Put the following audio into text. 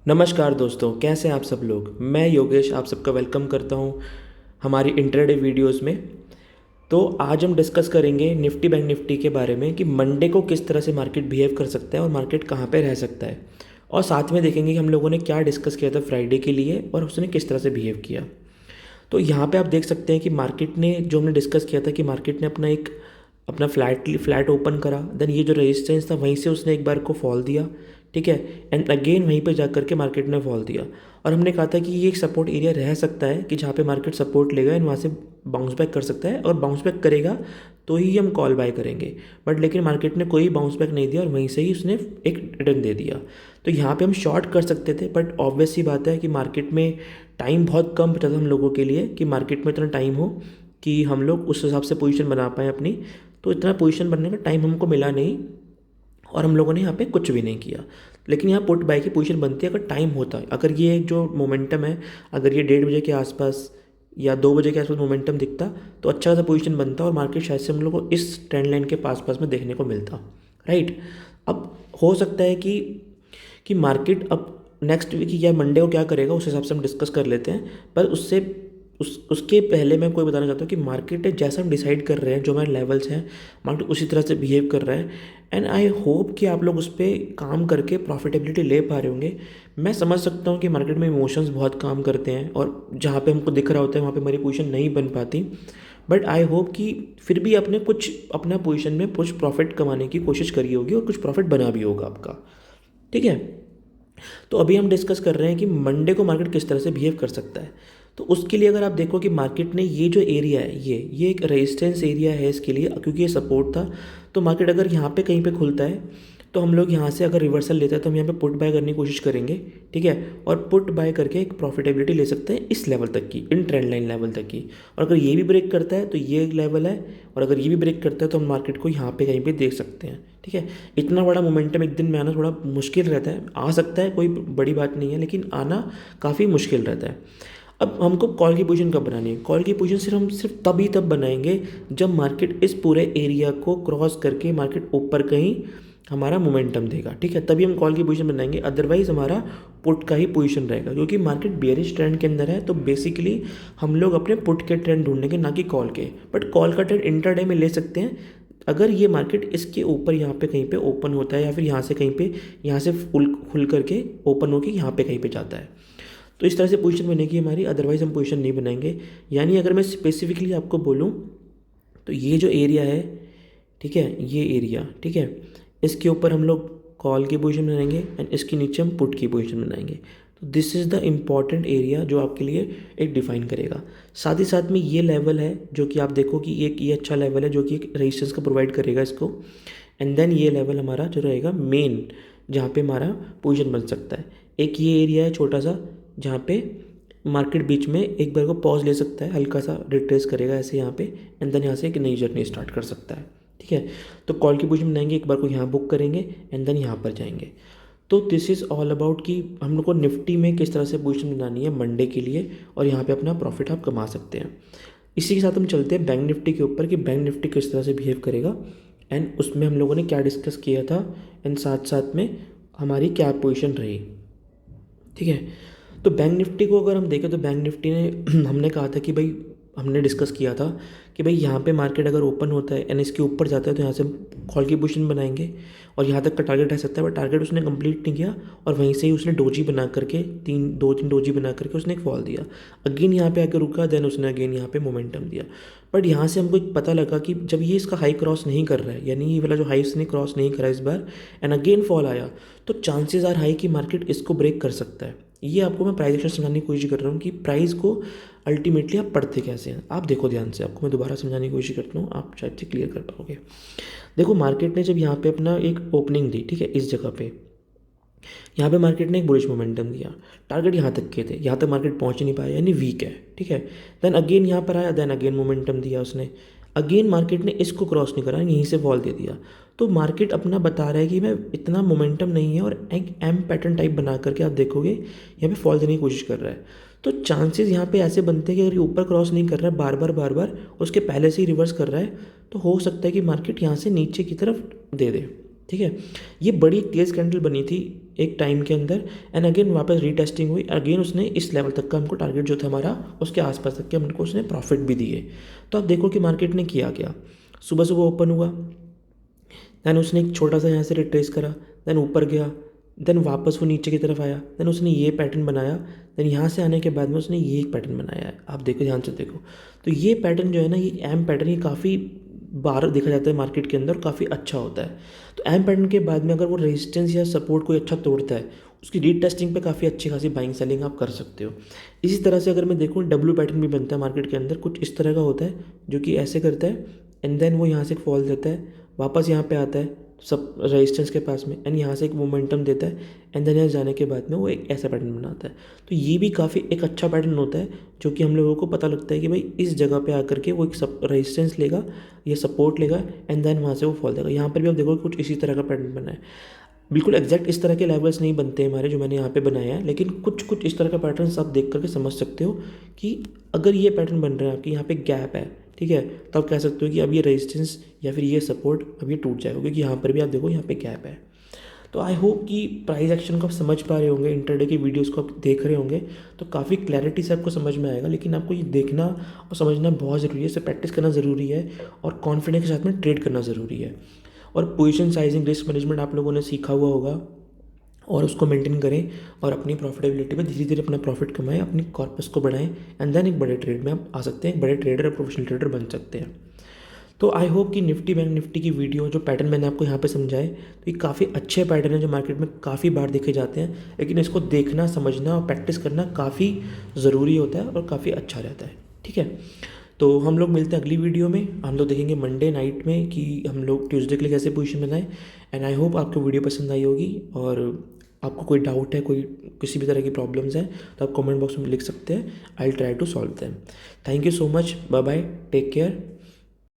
नमस्कार दोस्तों, कैसे हैं आप सब लोग। मैं योगेश आप सबका वेलकम करता हूं हमारी इंट्राडे वीडियोस में। तो आज हम डिस्कस करेंगे निफ्टी बैंक निफ्टी के बारे में कि मंडे को किस तरह से मार्केट बिहेव कर सकता है और मार्केट कहां पे रह सकता है। और साथ में देखेंगे कि हम लोगों ने क्या डिस्कस किया था फ्राइडे के लिए और उसने किस तरह से बिहेव किया। तो यहाँ पे आप देख सकते हैं कि मार्केट ने जो हमने डिस्कस किया था कि मार्केट ने अपना फ्लैट ओपन करा, देन ये जो रेजिस्टेंस था वहीं से उसने एक बार को फॉल दिया, ठीक है। एंड अगेन वहीं पे जा करके मार्केट ने फॉल दिया। और हमने कहा था कि ये एक सपोर्ट एरिया रह सकता है कि जहाँ पे मार्केट सपोर्ट लेगा एंड वहाँ से बाउंस बैक कर सकता है, और बाउंस बैक करेगा तो ही हम कॉल बाय करेंगे। बट लेकिन मार्केट ने कोई बाउंस बैक नहीं दिया और वहीं से ही उसने एक रिटर्न दे दिया। तो यहाँ पे हम शॉर्ट कर सकते थे, बट ऑब्वियस सी बात है कि मार्केट में टाइम बहुत कम बचा था हम लोगों के लिए कि मार्केट में इतना टाइम हो कि हम लोग उस हिसाब से पोजीशन बना पाएँ अपनी। तो इतना पोजीशन बनने का टाइम हमको मिला नहीं और हम लोगों ने यहाँ पे कुछ भी नहीं किया। लेकिन यहाँ पुट बाय की पोजीशन बनती है अगर टाइम होता है। अगर ये जो मोमेंटम है, अगर ये 1:30 बजे के आसपास या 2 बजे के आसपास मोमेंटम दिखता तो अच्छा सा पोजीशन बनता और मार्केट शायद से हम लोग को इस ट्रेंड लाइन के पास पास में देखने को मिलता, राइट। अब हो सकता है कि मार्केट अब नेक्स्ट वीक या मंडे को क्या करेगा उस हिसाब से हम डिस्कस कर लेते हैं। पर उसके पहले मैं कोई बताना चाहता हूँ कि मार्केट जैसा हम डिसाइड कर रहे हैं, जो हमारे लेवल्स हैं, मार्केट उसी तरह से बिहेव कर रहा है। एंड आई होप कि आप लोग उस पर काम करके प्रॉफिटेबिलिटी ले पा रहे होंगे। मैं समझ सकता हूँ कि मार्केट में इमोशंस बहुत काम करते हैं और जहाँ पे हमको दिख रहा होता है वहाँ पे हमारी पोजीशन नहीं बन पाती। बट आई होप कि फिर भी आपने कुछ अपना पोजीशन में कुछ प्रॉफिट कमाने की कोशिश करी होगी और कुछ प्रॉफिट बना भी होगा आपका, ठीक है। तो अभी हम डिस्कस कर रहे हैं कि मंडे को मार्केट किस तरह से बिहेव कर सकता है। तो उसके लिए अगर आप देखो कि मार्केट ने ये जो एरिया है ये एक रेजिस्टेंस एरिया है इसके लिए, क्योंकि ये सपोर्ट था। तो मार्केट अगर यहाँ पे कहीं पे खुलता है तो हम लोग यहाँ से अगर रिवर्सल लेते हैं तो हम यहाँ पे पुट बाय करने की कोशिश करेंगे, ठीक है। और पुट बाय करके एक प्रॉफिटेबिलिटी ले सकते हैं इस लेवल तक की, इन ट्रेंड लाइन लेवल तक की। और अगर ये भी ब्रेक करता है तो ये एक लेवल है, और अगर ये भी ब्रेक करता है तो हम मार्केट को यहाँ पे कहीं पे देख सकते हैं, ठीक है। इतना बड़ा मोमेंटम एक दिन में आना थोड़ा मुश्किल रहता है। आ सकता है, कोई बड़ी बात नहीं है, लेकिन आना काफ़ी मुश्किल रहता है। अब हमको कॉल की पोजीशन कब बनानी है? कॉल की पोजीशन सिर्फ तभी तब बनाएंगे जब मार्केट इस पूरे एरिया को क्रॉस करके मार्केट ऊपर कहीं हमारा मोमेंटम देगा, ठीक है। तभी हम कॉल की पोजीशन बनाएंगे, अदरवाइज हमारा पुट का ही पोजीशन रहेगा, क्योंकि मार्केट बेयरिश ट्रेंड के अंदर है। तो बेसिकली हम लोग अपने पुट के ट्रेंड ढूंढेंगे, ना कि कॉल के। बट कॉल का ट्रेंड इंटरडे में ले सकते हैं अगर ये मार्केट इसके ऊपर यहाँ पे कहीं पे ओपन होता है, या फिर यहाँ से कहीं पे यहाँ से खुल करके ओपन होके यहाँ पे कहीं पे जाता है। तो इस तरह से पोजीशन बनेगी हमारी, अदरवाइज हम पोजीशन नहीं बनाएंगे। यानी अगर मैं स्पेसिफिकली आपको बोलूँ तो ये जो एरिया है, ठीक है, ये एरिया, ठीक है, इसके ऊपर हम लोग कॉल की पोजीशन बनाएंगे एंड इसके नीचे हम पुट की पोजीशन बनाएंगे। तो this is the important area जो आपके लिए एक डिफाइन करेगा। साथ ही साथ में ये लेवल है जो कि आप देखो कि एक ये अच्छा लेवल है जो कि एक रेजिस्टेंस का प्रोवाइड करेगा इसको। एंड देन ये लेवल हमारा जो रहेगा मेन, जहाँ पे हमारा पोजीशन बन सकता है। एक ये एरिया है छोटा सा जहाँ पे मार्केट बीच में एक बार को पॉज ले सकता है, हल्का सा रिट्रेस करेगा ऐसे यहाँ पे, एंड देन यहाँ से एक नई जर्नी स्टार्ट कर सकता है, ठीक है। तो कॉल की पोजीशन बनाएंगे, एक बार को यहाँ बुक करेंगे एंड देन यहाँ पर जाएंगे। तो दिस इज़ ऑल अबाउट कि हम लोग को निफ्टी में किस तरह से पोजीशन बनानी है मंडे के लिए, और यहाँ पे अपना प्रॉफिट आप कमा सकते हैं। इसी के साथ हम चलते हैं बैंक निफ्टी के ऊपर कि बैंक निफ्टी किस तरह से बिहेव करेगा, एंड उसमें हम लोगों ने क्या डिस्कस किया था, एंड साथ साथ में हमारी क्या पोजीशन रही, ठीक है। तो बैंक निफ्टी को अगर हम देखें तो बैंक निफ्टी ने हमने कहा था कि भाई, हमने डिस्कस किया था कि भाई यहाँ पे मार्केट अगर ओपन होता है एंड इसके ऊपर जाता है तो यहाँ से हम कॉल की पोजीशन बनाएंगे और यहाँ तक का टारगेट रह सकता है। बट टारगेट उसने कंप्लीट नहीं किया और वहीं से ही उसने डोजी बना करके दो तीन डोजी बना करके उसने एक फॉल दिया। अगेन यहाँ पे आके रुका, देन उसने अगेन यहाँ पे मोमेंटम दिया। बट यहाँ से हमको एक पता लगा कि जब ये इसका हाई क्रॉस नहीं कर रहा है, यानी ये वाला जो हाई इसने क्रॉस नहीं करा इस बार, एंड अगेन फॉल आया, तो चांसेस आर हाई कि मार्केट इसको ब्रेक कर सकता है। ये आपको मैं प्राइस एक्शन समझाने की कोशिश कर रहा हूँ कि प्राइस को अल्टीमेटली आप पढ़ते कैसे हैं। आप देखो ध्यान से, आपको मैं दोबारा समझाने की कोशिश करता हूँ, आप शायद से क्लियर कर पाओगे। देखो, मार्केट ने जब यहाँ पे अपना एक ओपनिंग दी, ठीक है, इस जगह पे यहाँ पे मार्केट ने एक बुलिश मोमेंटम दिया, टारगेट यहाँ तक के थे, यहाँ तक मार्केट पहुँच नहीं पाया, यानी वीक है, ठीक है। देन अगेन यहाँ पर आया, देन अगेन मोमेंटम दिया उसने, अगेन मार्केट ने इसको क्रॉस नहीं करा, यहीं से फॉल दे दिया। तो मार्केट अपना बता रहा है कि मैं इतना मोमेंटम नहीं है, और एक एम पैटर्न टाइप बना करके आप देखोगे यहाँ पे फॉल देने की कोशिश कर रहा है। तो चांसेस यहाँ पे ऐसे बनते हैं कि अगर ये ऊपर क्रॉस नहीं कर रहा है बार बार उसके पहले से ही रिवर्स कर रहा है, तो हो सकता है कि मार्केट यहाँ से नीचे की तरफ दे दे, ठीक है। ये बड़ी तेज़ कैंडल बनी थी एक टाइम के अंदर, एंड अगेन वापस रीटेस्टिंग हुई, अगेन उसने इस लेवल तक का हमको टारगेट जो था हमारा उसके आसपास तक के हमको उसने प्रॉफिट भी दिए। तो आप देखो कि मार्केट ने किया क्या, सुबह सुबह ओपन हुआ, देन उसने एक छोटा सा यहाँ से रिट्रेस करा, देन ऊपर गया, देन वापस वो नीचे की तरफ आया, देन उसने ये पैटर्न बनाया, देन यहाँ से आने के बाद में उसने ये एक पैटर्न बनाया है। आप देखो ध्यान से देखो, तो ये पैटर्न जो है ना, ये एम पैटर्न, ये काफ़ी बार देखा जाता है मार्केट के अंदर, काफ़ी अच्छा होता है। तो एम पैटर्न के बाद में अगर वो रेजिस्टेंस या सपोर्ट कोई अच्छा तोड़ता है, उसकी रीटेस्टिंग पे काफ़ी अच्छी खासी बाइंग सेलिंग आप कर सकते हो। इसी तरह से अगर मैं देखूँ, डब्ल्यू पैटर्न भी बनता है मार्केट के अंदर, कुछ इस तरह का होता है जो कि ऐसे करता है, एंड देन वो यहाँ से फॉल देता है, वापस यहाँ पे आता है सब रेजिस्टेंस के पास में, एंड यहाँ से एक मोमेंटम देता है, एंड देन यहाँ जाने के बाद में वो एक ऐसा पैटर्न बनाता है। तो ये भी काफ़ी एक अच्छा पैटर्न होता है, जो कि हम लोगों को पता लगता है कि भाई इस जगह पे आकर के वो एक सब रेजिस्टेंस लेगा या सपोर्ट लेगा, एंड देन वहाँ से वो फॉल देगा। यहाँ पर भी आप देखो कुछ इसी तरह का पैटर्न बना है। बिल्कुल एग्जैक्ट इस तरह के लेवल्स नहीं बनते हमारे जो मैंने यहाँ पे बनाए हैं, लेकिन कुछ कुछ इस तरह का पैटर्न आप देख करके समझ सकते हो कि अगर ये पैटर्न बन रहा है आपके यहाँ पे गैप है, ठीक है, तो आप कह सकते हो कि अब ये रेजिस्टेंस या फिर ये सपोर्ट अब ये टूट जाएगा, क्योंकि यहाँ पर भी आप देखो यहाँ पे गैप है। तो आई होप कि प्राइस एक्शन को आप समझ पा रहे होंगे, इंटरडे की वीडियोस को आप देख रहे होंगे, तो काफ़ी क्लैरिटी से आपको समझ में आएगा। लेकिन आपको ये देखना और समझना बहुत ज़रूरी है, इसे प्रैक्टिस करना ज़रूरी है, और कॉन्फिडेंस के साथ में ट्रेड करना ज़रूरी है। और पोजीशन साइजिंग, रिस्क मैनेजमेंट आप लोगों ने सीखा हुआ होगा, और उसको मेंटेन करें और अपनी प्रॉफिटेबिलिटी पे धीरे धीरे अपना प्रॉफिट कमाएं, अपनी कॉर्पस को बढ़ाएं, एंड देन एक बड़े ट्रेड में आप आ सकते हैं, एक बड़े ट्रेडर और प्रोफेशनल ट्रेडर बन सकते हैं। तो आई होप कि निफ्टी बैंक निफ्टी की वीडियो जो पैटर्न मैंने आपको यहाँ पे समझाए, तो ये काफ़ी अच्छे पैटर्न है जो मार्केट में काफ़ी बार देखे जाते हैं, लेकिन इसको देखना, समझना और प्रैक्टिस करना काफ़ी ज़रूरी होता है और काफ़ी अच्छा रहता है। ठीक है, तो हम लोग मिलते हैं अगली वीडियो में। हम लोग देखेंगे मंडे नाइट में कि हम लोग ट्यूसडे के लिए कैसे पोजीशन बनाएं। एंड आई होप आपको वीडियो पसंद आई होगी, और आपको कोई डाउट है, कोई किसी भी तरह की प्रॉब्लम्स हैं, तो आप कमेंट बॉक्स में लिख सकते हैं। I will try to solve them. Thank you so much, bye bye, take care.